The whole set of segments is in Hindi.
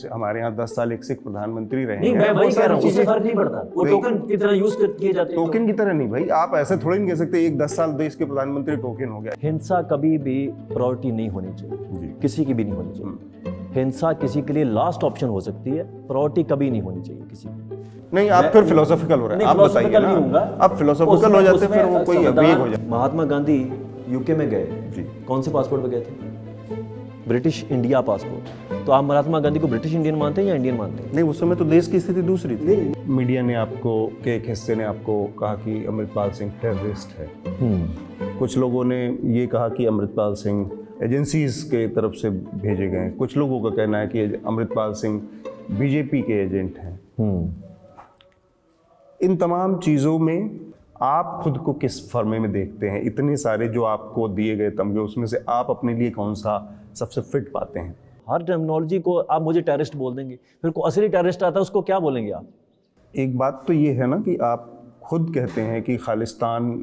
हमारे यहाँ 10 साल एक सिख प्रधानमंत्री रहे नहीं, हैं। मैं वही कह रहा हूँ, उससे चीजें फर्क नहीं पड़ता, वो टोकन की तरह यूज किए जाते हैं। टोकन की तरह नहीं भाई, आप ऐसे थोड़ी नहीं कह सकते एक 10 साल देश के प्रधानमंत्री टोकन हो गया। हिंसा कभी भी प्रायोरिटी नहीं होनी चाहिए जी। किसी की भी नहीं होनी चाहिए। हिंसा किसी के लिए लास्ट ऑप्शन हो सकती है, प्रायोरिटी कभी नहीं होनी चाहिए किसी की। नहीं, आप फिर फिलोसॉफिकल हो रहे हैं, आप बताइए ना, आप फिलोसॉफिकल हो जाते फिर वो कोई वेग हो जाए। महात्मा गांधी यूके में गए जी। कौन से पासपोर्ट पे गए थे? British India passport. तो आप महात्मा गांधी को ब्रिटिश इंडियन मानते हैं या इंडियन मानते हैं? नहीं, उस समय तो देश की स्थिति दूसरी थी। मीडिया ने आपको के एक हिस्से ने आपको कहा कि अमृतपाल सिंह टेररिस्ट है। कुछ लोगों ने ये कहा कि अमृतपाल सिंह एजेंसीज के तरफ से भेजे गए हैं। कुछ लोगों का कहना है कि अमृतपाल सिंह बीजेपी के एजेंट हैं। इन तमाम चीज़ों में आप खुद को किस फर्मे में देखते हैं? इतने सारे जो आपको दिए गए तमगे, उसमें से आप अपने लिए कौन सा सबसे फिट पाते हैं? हर टर्मिनोलॉजी को आप मुझे टेररिस्ट बोल देंगे, फिर को असली टेररिस्ट आता है उसको क्या बोलेंगे आप? एक बात तो ये है ना कि आप खुद कहते हैं कि खालिस्तान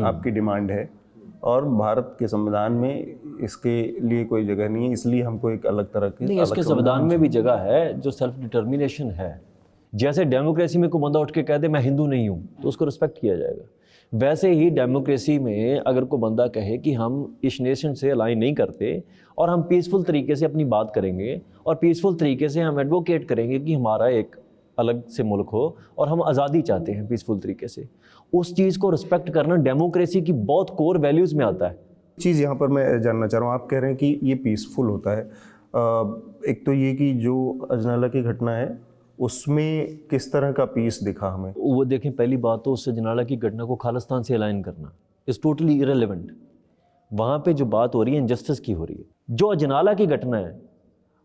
आपकी डिमांड है और भारत के संविधान में इसके लिए कोई जगह नहीं है, इसलिए हमको एक अलग तरह की नहीं, इसके संविधान में भी जगह है जो सेल्फ डिटर्मिनेशन है। जैसे डेमोक्रेसी में कोई बंदा उठ के कह दे मैं हिंदू नहीं हूँ तो उसको रिस्पेक्ट किया जाएगा, वैसे ही डेमोक्रेसी में अगर कोई बंदा कहे कि हम इस नेशन से अलाइन नहीं करते और हम पीसफुल तरीके से अपनी बात करेंगे और पीसफुल तरीके से हम एडवोकेट करेंगे कि हमारा एक अलग से मुल्क हो और हम आज़ादी चाहते हैं पीसफुल तरीके से, उस चीज़ को रिस्पेक्ट करना डेमोक्रेसी की बहुत कोर वैल्यूज़ में आता है। चीज़ यहाँ पर मैं जानना चाह रहा हूँ, आप कह रहे हैं कि ये पीसफुल होता है। एक तो ये कि जो अजनाला की घटना है उसमें किस तरह का पीस दिखा हमें? वो देखें, पहली बात तो उससे अजनाला की घटना को खालिस्तान से अलाइन करना इज़ टोटली इरेलेवेंट। वहाँ पे जो बात हो रही है इनजस्टिस की हो रही है। जो अजनाला की घटना है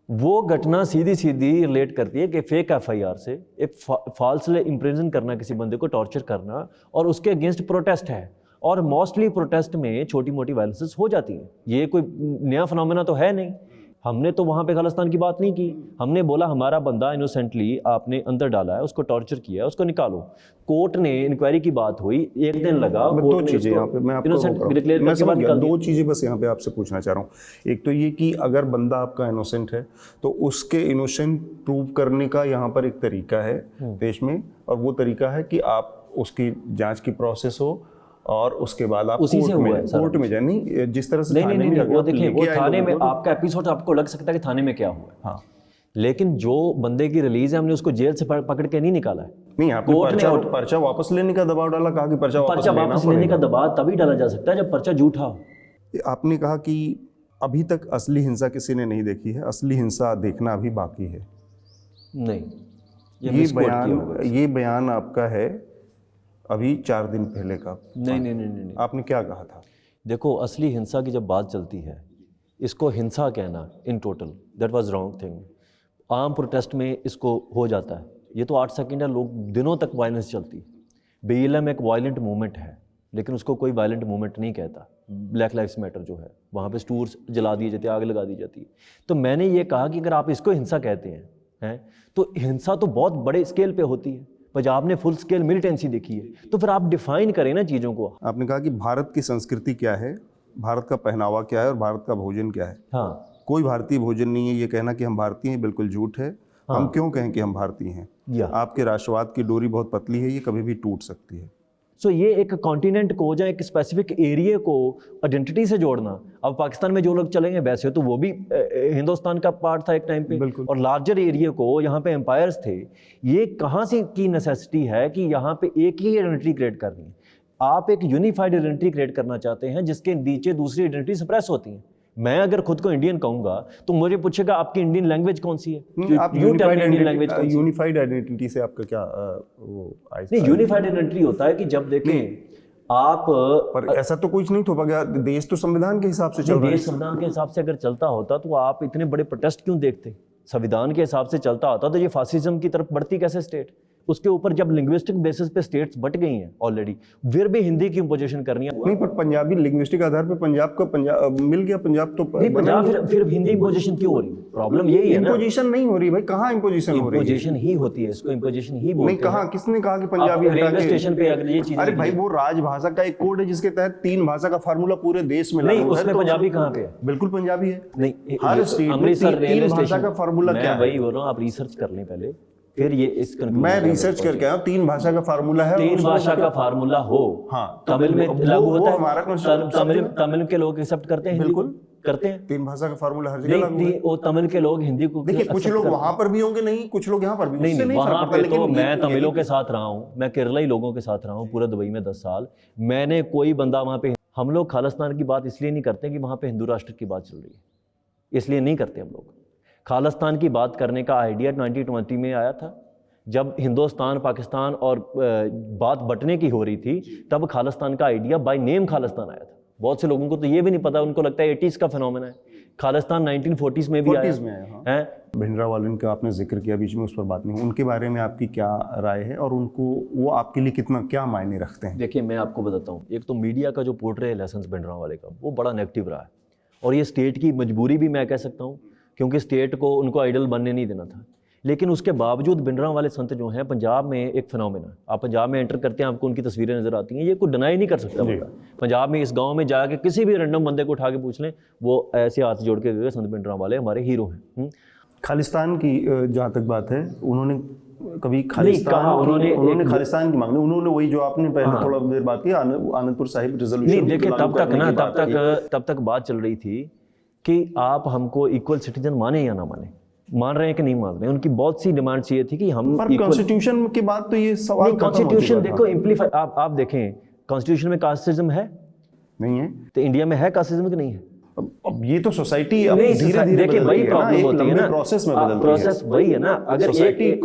वो घटना सीधी सीधी रिलेट करती है कि फेक एफआईआर से एक फॉल्सली इम्प्रिजन करना, किसी बंदे को टॉर्चर करना, और उसके अगेंस्ट प्रोटेस्ट है। और मोस्टली प्रोटेस्ट में छोटी मोटी वायलेंसेस हो जाती हैं, ये कोई नया फिनोमेना तो है नहीं। हमने तो वहाँ पे खालिस्तान की बात नहीं की, हमने बोला हमारा बंदा इनोसेंटली आपने अंदर डाला है, उसको टॉर्चर किया है, उसको निकालो। कोर्ट ने इंक्वायरी की बात हुई, एक दिन लगा, दो चीज़ें यहाँ पे मैं आपको डिक्लेयर करके बाद निकाल दिया। दो चीज़ें बस यहाँ पे आपसे पूछना चाह रहा हूँ। एक तो ये कि अगर बंदा आपका इनोसेंट है तो उसके इनोसेंट प्रूव करने का यहाँ पर एक तरीका है देश में, और वो तरीका है कि आप उसकी जाँच की प्रोसेस हो और उसके बाद आप कोर्ट में जाए। नहीं, जिस तरह से नहीं, वो देखिए, वो थाने में आपका एपिसोड आपको लग सकता है कि थाने में क्या हुआ है, हाँ, लेकिन जो बंदे की रिलीज है हमने उसको जेल से पकड़ के नहीं निकाला है। नहीं, आपने पर्चा वापस लेने का दबाव डाला, कहा कि पर्चा वापस लेने का दबाव तभी डाला जा सकता है जब पर्चा झूठा हो। आपने कहा कि अभी तक असली हिंसा किसी ने नहीं देखी है, असली हिंसा देखना अभी बाकी है। नहीं, ये बयान आपका है अभी 4 दिन पहले का। नहीं, आपने क्या कहा था? देखो, असली हिंसा की जब बात चलती है, इसको हिंसा कहना in total that was wrong thing. आम प्रोटेस्ट में इसको हो जाता है, ये तो 8 सेकंड है, लोग दिनों तक वायलेंस चलती है। BLM एक वायलेंट मूवमेंट है, लेकिन उसको कोई वायलेंट मूवमेंट नहीं कहता। ब्लैक लाइव्स मैटर जो है, वहाँ पे स्टूर्स जला दिए जाते हैं, आग लगा दी जाती है। तो मैंने ये कहा कि अगर आप इसको हिंसा कहते हैं तो हिंसा तो बहुत बड़े स्केल पे होती है। पंजाब ने फुल स्केल मिलिटेंसी देखी है, तो फिर आप डिफाइन करें ना चीज़ों को। आपने कहा कि भारत की संस्कृति क्या है, भारत का पहनावा क्या है और भारत का भोजन क्या है। हाँ, कोई भारतीय भोजन नहीं है। ये कहना कि हम भारतीय हैं बिल्कुल झूठ है। हाँ। हम क्यों कहें कि हम भारतीय हैं? आपके राष्ट्रवाद की डोरी बहुत पतली है, ये कभी भी टूट सकती है। सो ये एक कॉन्टिनेंट को या एक स्पेसिफिक एरिया को आइडेंटिटी से जोड़ना। अब पाकिस्तान में जो लोग चलेंगे वैसे तो वो भी हिंदुस्तान का पार्ट था एक टाइम पे, और लार्जर एरिया को, यहाँ पे एम्पायर्स थे। ये कहाँ से की नेसेसिटी है कि यहाँ पे एक ही आइडेंटिटी क्रिएट करनी है। आप एक यूनिफाइड आइडेंटिटी क्रिएट करना चाहते हैं जिसके नीचे दूसरी आइडेंटिटी सप्रेस होती है। मैं अगर खुद को इंडियन कहूंगा तो मुझे पूछेगा आपकी इंडियन लैंग्वेज कौन सी है? आप यूनिफाइड आइडेंटिटी से आपका क्या नहीं, यूनिफाइड आइडेंटिटी होता है कि जब देखें आप, पर ऐसा तो कुछ नहीं हो गया। देश तो संविधान के हिसाब से चल रहा है। देश संविधान के हिसाब से अगर चलता होता तो आप इतने बड़े प्रोटेस्ट क्यों देखते? संविधान के हिसाब से चलता होता तो ये फासिज्म की तरफ बढ़ती कैसे स्टेट? उसके ऊपर जब लिंग्विस्टिक बेसिस पे स्टेट्स बट गई हैं ऑलरेडी, फिर भी हिंदी की इम्पोजिशन करनी है। नहीं, पर पंजाबी लिंग्विस्टिक आधार पे पंजाब का पंजाब मिल गया, पंजाब तो नहीं, पंजाब फिर हिंदी इम्पोजिशन क्यों हो रही है? प्रॉब्लम यही है ना, इम्पोजिशन नहीं हो रही भाई, कहाँ इम्पोजिशन हो रही है? इम्पोजिशन ही होती है, इसको इम्पोजिशन ही बोलते नहीं, कहाँ, किसने कहा कि पंजाबी हटा रेलवे के? स्टेशन पे अगर ये चीज, अरे भाई, वो राजभाषा का एक कोड है जिसके तहत 3 भाषा का फार्मूला पूरे देश में नहीं, लागू है। उसमें तो पंजाबी कहाँ पे है? बिल्कुल पंजाबी है। नहीं, हर स्टेट में अमृतसर 3 रेलवे भाषा स्टेशन का फार्मूला क्या है? वही बोल रहा हूँ, आप रिसर्च कर लें पहले, फिर ये इस मैं रिसर्च करके आया, 3 भाषा का फार्मूला है। 3 भाषा का फार्मूला हो, हाँ, तमिल में लागू होता है, हमारा तमिल के लोग एक्सेप्ट करते हैं, बिल्कुल करते हैं। 3 भाषा का फार्मूला हर जगह लागू है। वो तमिल के लोग हिंदी को देखिए, कुछ लोग वहां पर भी होंगे, नहीं कुछ लोग यहाँ पर भी, नहीं, वहां पे तो मैं तमिलों के साथ साथ रहा हूँ, मैं केरलाई लोगों के साथ रहा हूँ पूरे दुबई में 10 साल। मैंने कोई बंदा वहां पे, हम लोग खालिस्तान की बात इसलिए नहीं करते कि वहां पे हिंदू राष्ट्र की बात चल रही है, इसलिए नहीं करते हम लोग। खालिस्तान की बात करने का आइडिया 2020 में आया था, जब हिंदुस्तान पाकिस्तान और बात बंटने की हो रही थी, तब खालिस्तान का आइडिया बाय नेम खालिस्तान आया था। बहुत से लोगों को तो ये भी नहीं पता, उनको लगता है 80s का फिनोमेना है। खालिस्तान 1940s में भी आया है। भिंडरावालन का आपने जिक्र किया बीच में, उस पर बात नहीं, उनके बारे में आपकी क्या राय है और उनको वो आपके लिए कितना क्या मायने रखते हैं? देखिए, मैं आपको बताता हूँ, एक तो मीडिया का जो पोर्ट्रे है लाइसेंस भिंडरावाले का, वो बड़ा नेगेटिव रहा है, और ये स्टेट की मजबूरी भी मैं कह सकता हूँ, क्योंकि स्टेट को उनको आइडल बनने नहीं देना था। लेकिन उसके बावजूद भिंडरावाले संत जो हैं, पंजाब में एक फिनोमेना, आप पंजाब में एंटर करते हैं, आपको उनकी तस्वीरें नजर आती हैं, ये कोई डिनाई नहीं कर सकता बंदा। पंजाब में इस गांव में जाके किसी भी रैंडम बंदे को उठा के पूछ लें, वो ऐसे हाथ जोड़ के गए, संत भिंडरावाले हमारे हीरो हैं। खालिस्तान की जहाँ तक बात है, उन्होंने कभी उन्होंने खालिस्तान की मांग, उन्होंने वही जो आपने पहले थोड़ा देर बात की, आनंदपुर साहिब रिजोल्यूशन, देखिए तब तक बात चल रही थी कि आप हमको इक्वल सिटीजन माने या ना माने, मान रहे हैं कि नहीं मान रहे हैं। उनकी बहुत सी डिमांड्स ये थी कि हम कॉन्स्टिट्यूशन के बाद तो ये सवाल, कॉन्स्टिट्यूशन देखो इम्प्लीफाई, आप देखें कॉन्स्टिट्यूशन में कास्टिज्म है नहीं है, तो इंडिया में है कास्टिज्म कि नहीं है? अब ये तो सोसाइटी अब धीरे-धीरे देखिए वही प्रॉब्लम होती है ना, प्रोसेस में बदलती है, प्रोसेस वही है ना। अगर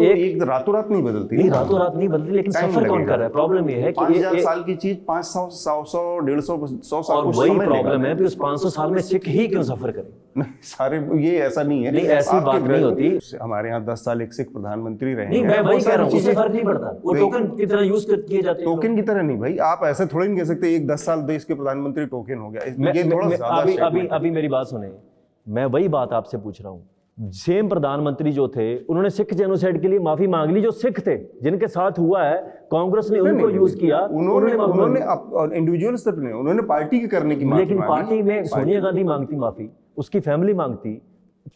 एक रातों रात नहीं बदलती, नहीं रातों रात नहीं बदलती, लेकिन सफर कौन कर रहा है? प्रॉब्लम ये है कि 5000 साल की चीज 500 100 साल, और वही प्रॉब्लम है कि उस 500 साल में सिख ही क्यों सफर करें? सारे ये ऐसा नहीं है, नहीं ऐसी बात नहीं होती। हमारे यहाँ 10 साल एक सिख प्रधानमंत्री रहे, नहीं मैं वही कह रहा हूँ, उससे फर्क नहीं पड़ता, वो टोकन की तरह यूज किए जाते हैं। टोकन की तरह नहीं भाई, आप ऐसे थोड़ी नहीं कह सकते एक 10 साल देश के प्रधानमंत्री टोकन हो गया, ये थोड़ा ज्यादा। अभी मेरी बात सुने, मैं वही बात आपसे पूछ रहा हूँ। सेम प्रधानमंत्री जो थे, उन्होंने सिख जेनोसाइड के लिए माफी मांग ली, जो सिख थे जिनके साथ हुआ है, कांग्रेस ने उनको यूज किया, उन्होंने इंडिविजुअल स्तर पे, उन्होंने पार्टी के करने की मांगी, लेकिन पार्टी में सोनिया गांधी मांगती माफी, उसकी फैमिली मांगती,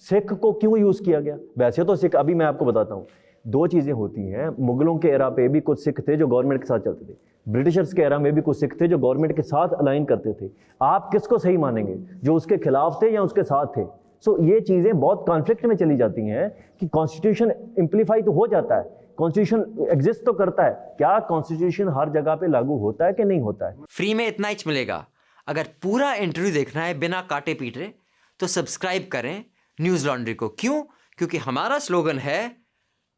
सिख को क्यों यूज किया गया? वैसे तो सिख, अभी मैं आपको बताता हूँ, 2 चीजें होती हैं। मुगलों के एरा पे भी कुछ सिख थे जो गवर्नमेंट के साथ चलते थे, ब्रिटिशर्स के एरा में भी कुछ सिख थे जो गवर्नमेंट के साथ अलाइन करते थे। आप किसको सही मानेंगे, जो उसके खिलाफ थे या उसके साथ थे? सो ये चीजें बहुत कॉन्फ्लिक्ट में चली जाती हैं कि कॉन्स्टिट्यूशन इम्प्लीफाई तो हो जाता है, कॉन्स्टिट्यूशन एग्जिस्ट तो करता है, क्या कॉन्स्टिट्यूशन हर जगह पे लागू होता है कि नहीं होता है? फ्री में इतना ही मिलेगा। अगर पूरा इंटरव्यू देखना है बिना काटे पीटे, तो सब्सक्राइब करें न्यूज़ लॉन्ड्री को। क्यों? क्योंकि हमारा स्लोगन है,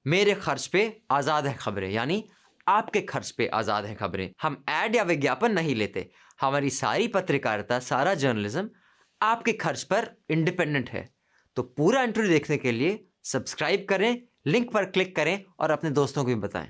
मेरे खर्च पे आज़ाद है खबरें, यानी आपके खर्च पे आज़ाद है खबरें। हम ऐड या विज्ञापन नहीं लेते, हमारी सारी पत्रकारिता, सारा जर्नलिज्म आपके खर्च पर इंडिपेंडेंट है। तो पूरा इंटरव्यू देखने के लिए सब्सक्राइब करें, लिंक पर क्लिक करें और अपने दोस्तों को भी बताएं।